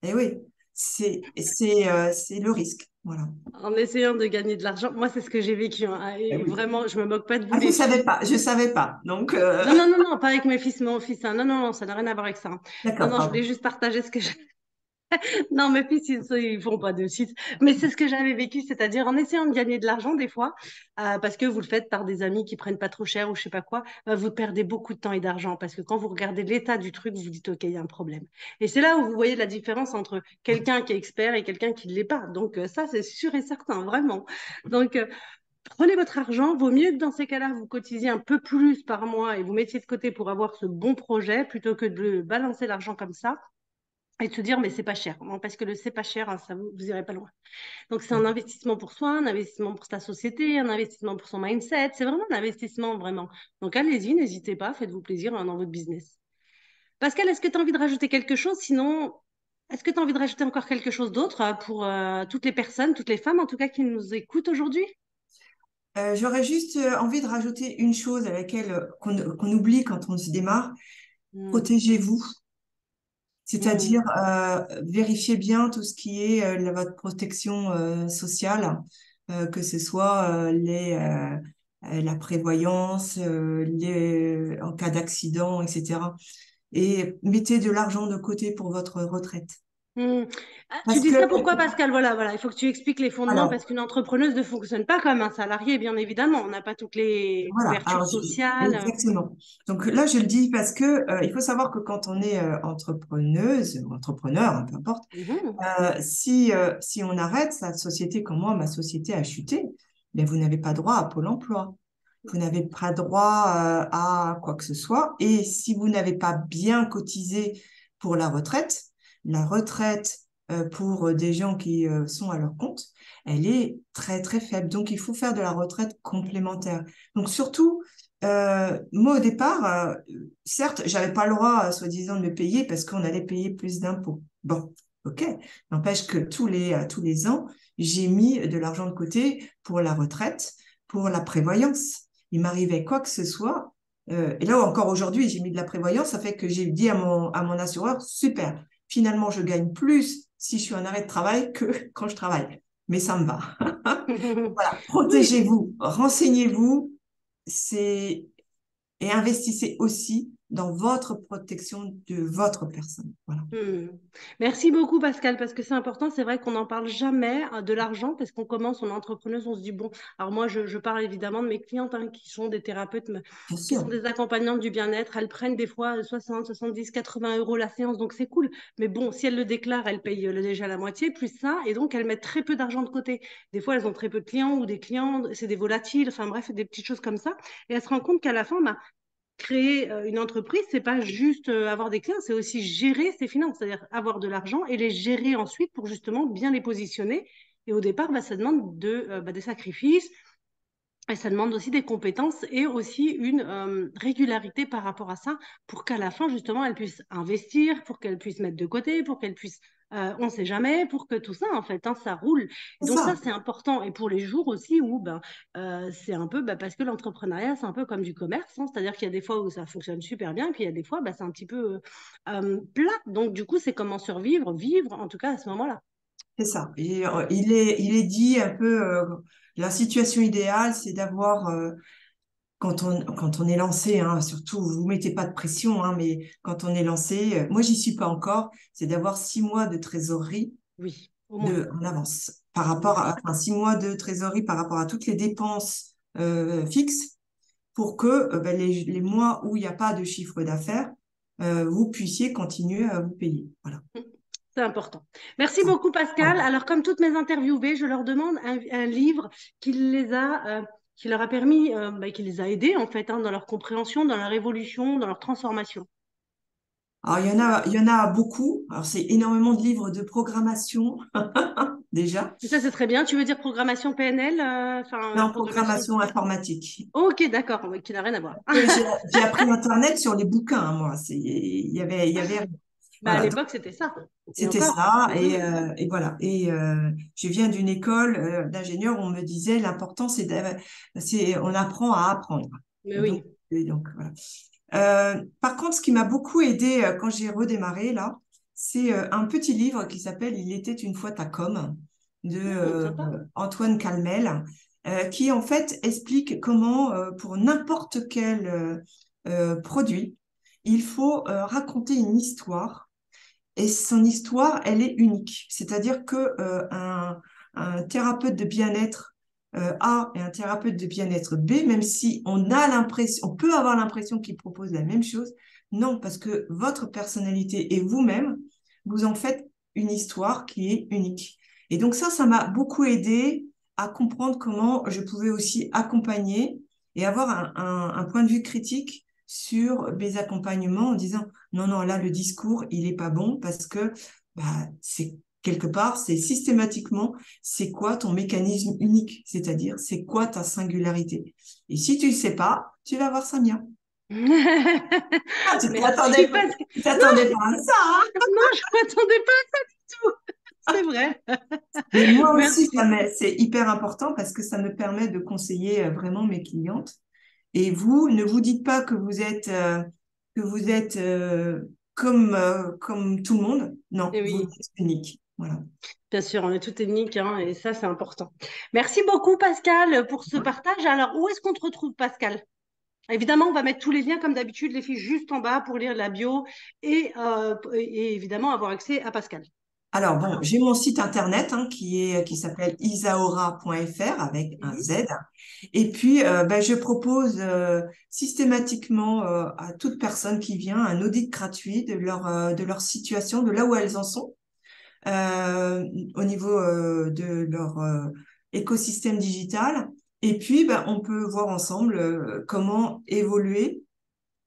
B: Et oui, c'est le risque. Voilà.
A: En essayant de gagner de l'argent, moi, c'est ce que j'ai vécu, hein.
B: Eh
A: Et
B: oui.
A: vraiment, je me moque pas de vous,
B: Ah,
A: les filles.
B: je savais pas. Donc,
A: Non, non, non, non, pas avec mes fils, mon fils, hein. Non, non, non, ça n'a rien à voir avec ça, hein. Non,
B: d'accord,
A: non, je
B: pardon.
A: voulais juste partager ce que j'ai. Non, mes fils, ils font pas de site. Mais c'est ce que j'avais vécu, c'est-à-dire en essayant de gagner de l'argent des fois, parce que vous le faites par des amis qui prennent pas trop cher ou je sais pas quoi, vous perdez beaucoup de temps et d'argent parce que quand vous regardez l'état du truc, vous vous dites, OK, il y a un problème. Et c'est là où vous voyez la différence entre quelqu'un qui est expert et quelqu'un qui ne l'est pas. Donc, ça, c'est sûr et certain, vraiment. Donc, prenez votre argent. Vaut mieux que dans ces cas-là, vous cotisiez un peu plus par mois et vous mettiez de côté pour avoir ce bon projet plutôt que de balancer l'argent comme ça et de se dire, mais c'est pas cher. Non, parce que le c'est pas cher, hein, ça vous irez pas loin. Donc, c'est un investissement pour soi, un investissement pour sa société, un investissement pour son mindset. C'est vraiment un investissement, vraiment. Donc, allez-y, n'hésitez pas, faites-vous plaisir hein, dans votre business. Pascal, est-ce que tu as envie de rajouter quelque chose? Sinon, est-ce que tu as envie de rajouter encore quelque chose d'autre pour toutes les personnes, toutes les femmes en tout cas qui nous écoutent aujourd'hui?
B: J'aurais juste envie de rajouter une chose à laquelle qu'on oublie quand on se démarre.
A: Hmm.
B: Protégez-vous. C'est-à-dire
A: Hmm.
B: vérifiez bien tout ce qui est votre protection sociale, que ce soit la prévoyance, en cas d'accident, etc. Et mettez de l'argent de côté pour votre retraite.
A: Hmm. Ah, tu
B: Parce
A: dis
B: que,
A: ça pourquoi, Pascal? Voilà, voilà, il faut que tu expliques les fondements parce
B: alors,
A: qu'une entrepreneuse ne fonctionne pas comme un salarié, bien évidemment. On n'a pas toutes les
B: voilà,
A: couvertures sociales.
B: exactement. Donc là, je le dis parce que il faut savoir que quand on est entrepreneuse ou entrepreneur, hein, peu importe,
A: Mhm.
B: si on arrête sa société, comme moi, ma société a chuté, mais vous n'avez pas droit à Pôle emploi. Vous n'avez pas droit à quoi que ce soit. Et si vous n'avez pas bien cotisé pour la retraite pour des gens qui sont à leur compte, elle est très, très faible. Donc, il faut faire de la retraite complémentaire. Donc, surtout, moi, au départ, certes, j'avais pas le droit, soi-disant, de me payer parce qu'on allait payer plus d'impôts. Bon, OK. N'empêche que tous les ans, j'ai mis de l'argent de côté pour la retraite, pour la prévoyance. Il m'arrivait quoi que ce soit. Et là, encore aujourd'hui, j'ai mis de la prévoyance. Ça fait que j'ai dit à mon assureur, super, finalement, je gagne plus si je suis en arrêt de travail que quand je travaille. Mais ça me va. Voilà,
A: Oui,
B: protégez-vous, renseignez-vous, c'est et investissez aussi dans votre protection de votre personne. Voilà.
A: hmm. Merci beaucoup Pascal parce que c'est important. C'est vrai qu'on n'en parle jamais de l'argent parce qu'on commence, on est entrepreneuse, on se dit bon. Alors moi, je parle évidemment de mes clientes hein, qui sont des thérapeutes,
B: Bien
A: qui sont
B: sûr,
A: des accompagnantes du bien-être. Elles prennent des fois 60, 70, 80 euros la séance, donc c'est cool. Mais bon, si elles le déclarent, elles payent déjà la moitié plus ça et donc elles mettent très peu d'argent de côté. Des fois, elles ont très peu de clients ou des clients, c'est des volatiles. Enfin bref, des petites choses comme ça. Et elles se rendent compte qu'à la fin, bah, créer une entreprise, c'est pas juste avoir des clients, c'est aussi gérer ses finances, c'est-à-dire avoir de l'argent et les gérer ensuite pour justement bien les positionner. Et au départ, bah, ça demande des sacrifices, et ça demande aussi des compétences et aussi une régularité par rapport à ça pour qu'à la fin, justement, elle puisse investir, pour qu'elle puisse mettre de côté, pour qu'elle puisse, on ne sait jamais, pour que tout ça, en fait, hein, ça roule. Et
B: c'est
A: donc ça,
B: ça,
A: c'est important. Et pour les jours aussi où ben, c'est un peu, parce que l'entrepreneuriat, c'est un peu comme du commerce, hein, c'est-à-dire qu'il y a des fois où ça fonctionne super bien, puis il y a des fois, c'est un petit peu plat. Donc du coup, c'est comment survivre, vivre, en tout cas à ce moment-là.
B: c'est ça. Et il est dit un peu, la situation idéale, c'est d'avoir quand on est lancé, hein, surtout, vous ne mettez pas de pression, hein, mais quand on est lancé, moi, j'y suis pas encore, c'est d'avoir 6 mois de trésorerie
A: Oui, au moins.
B: en avance par
A: Au moins.
B: rapport à, enfin, 6 mois de trésorerie par rapport à toutes les dépenses fixes pour que ben, les mois où il n'y a pas de chiffre d'affaires, vous puissiez continuer à vous payer. Voilà.
A: C'est important. Merci beaucoup, Pascal.
B: Voilà.
A: Alors, comme toutes mes interviewées, je leur demande un livre qui leur a permis, qui les a aidés, en fait, hein, dans leur compréhension, dans leur évolution, dans leur transformation.
B: Alors, il y en a beaucoup. Alors, c'est énormément de livres de programmation, déjà.
A: Et ça, c'est très bien. Tu veux dire programmation PNL, enfin,
B: Non,
A: programmation.
B: programmation informatique.
A: Ok, d'accord, ouais, qui n'a rien à voir.
B: J'ai appris Internet sur les bouquins, hein, moi. Il y avait,
A: Mais à
B: voilà. Donc,
A: l'époque, c'était ça. Et
B: c'était
A: encore,
B: ça.
A: maintenant.
B: Et voilà. Et je viens d'une école d'ingénieur où on me disait l'important, on apprend à apprendre.
A: Mais
B: Donc,
A: oui.
B: voilà. Par contre, ce qui m'a beaucoup aidé quand j'ai redémarré là, c'est un petit livre qui s'appelle Il était une fois ta com de
A: Sympa.
B: Antoine Calmel, qui en fait explique comment pour n'importe quel produit, il faut raconter une histoire et son histoire, elle est unique. C'est-à-dire que un thérapeute de bien-être A et un thérapeute de bien-être B, même si on peut avoir l'impression qu'ils proposent la même chose, non, parce que votre personnalité et vous-même, vous en faites une histoire qui est unique. Et donc ça m'a beaucoup aidé à comprendre comment je pouvais aussi accompagner et avoir un point de vue critique sur mes accompagnements en disant non, non, là, le discours, il n'est pas bon parce que bah, c'est quelque part, c'est systématiquement, c'est quoi ton mécanisme unique, c'est-à-dire, c'est quoi ta singularité. Et si tu ne le sais pas, tu vas voir Samia. Ah,
A: Merci, Pascal.
B: tu
A: Non,
B: t'attendais pas à ça, hein.
A: non, je ne m'attendais pas à ça du tout. C'est vrai.
B: Mais moi aussi,
A: Merci.
B: c'est hyper important parce que ça me permet de conseiller vraiment mes clientes. Et vous, ne vous dites pas que vous êtes comme tout le monde. Non,
A: Et
B: vous
A: oui,
B: êtes unique. Voilà.
A: bien sûr, on est toutes uniques, hein, et ça, c'est important. Merci beaucoup, Pascal, pour ce partage. Alors, où est-ce qu'on te retrouve, Pascal? Évidemment, on va mettre tous les liens, comme d'habitude, les filles juste en bas pour lire la bio et évidemment avoir accès à Pascal.
B: Alors bon, j'ai mon site internet hein, qui s'appelle isaora.fr avec un
A: Mhm.
B: Z. Et puis, ben, je propose systématiquement à toute personne qui vient un audit gratuit de leur situation, de là où elles en sont, euh, au niveau de leur écosystème digital. Et puis, ben, on peut voir ensemble comment évoluer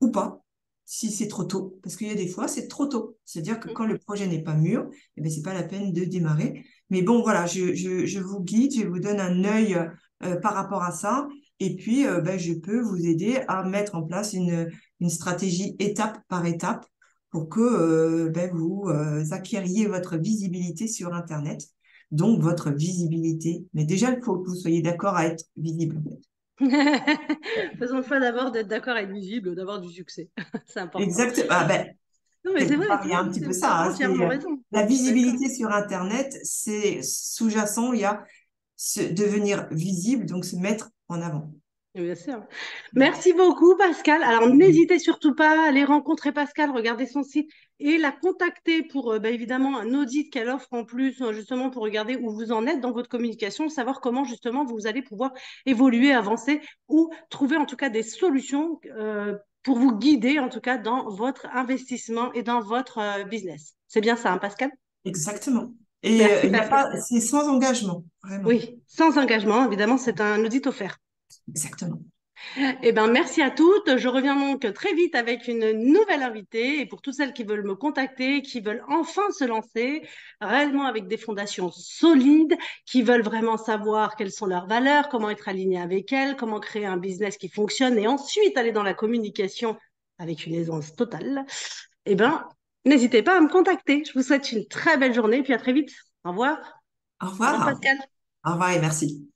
B: ou pas, si c'est trop tôt. Parce qu'il y a des fois, c'est trop tôt. C'est-à-dire que quand le projet n'est pas mûr, eh ben, c'est pas la peine de démarrer. Mais bon, voilà, je vous guide, je vous donne un œil par rapport à ça. Et puis, ben, je peux vous aider à mettre en place une stratégie étape par étape pour que ben, vous acquériez votre visibilité sur Internet. Donc, votre visibilité. Mais déjà, il faut que vous soyez d'accord à être visible.
A: Faisons le choix d'abord d'être d'accord à être visible, d'avoir du succès. C'est important.
B: Exact. Ah, ben,
A: Non, mais
B: quelque part, il y a un petit
A: c'est
B: peu
A: t'as
B: ça, hein.
A: entièrement raison.
B: La
A: Je suis d'accord.
B: visibilité sur Internet, c'est sous-jacent, il y a devenir visible, donc se mettre en avant.
A: Bien sûr. Merci beaucoup, Pascal. Alors, n'hésitez surtout pas à aller rencontrer Pascal, regarder son site et la contacter pour évidemment un audit qu'elle offre en plus, justement pour regarder où vous en êtes dans votre communication, savoir comment justement vous allez pouvoir évoluer, avancer ou trouver en tout cas des solutions pour vous guider en tout cas dans votre investissement et dans votre business. C'est bien ça, hein, Pascal?
B: Exactement. Et
A: Merci,
B: il y a
A: Pascal.
B: pas, c'est sans engagement, vraiment.
A: Oui, sans engagement, évidemment, c'est un audit offert.
B: Exactement.
A: Eh ben, merci à toutes. Je reviens donc très vite avec une nouvelle invitée. Et pour toutes celles qui veulent me contacter, qui veulent enfin se lancer, réellement avec des fondations solides, qui veulent vraiment savoir quelles sont leurs valeurs, comment être aligné avec elles, comment créer un business qui fonctionne et ensuite aller dans la communication avec une aisance totale, eh ben, n'hésitez pas à me contacter. Je vous souhaite une très belle journée et puis à très vite. Au revoir.
B: Au
A: Au revoir,
B: revoir.
A: Pascal.
B: Au revoir et merci.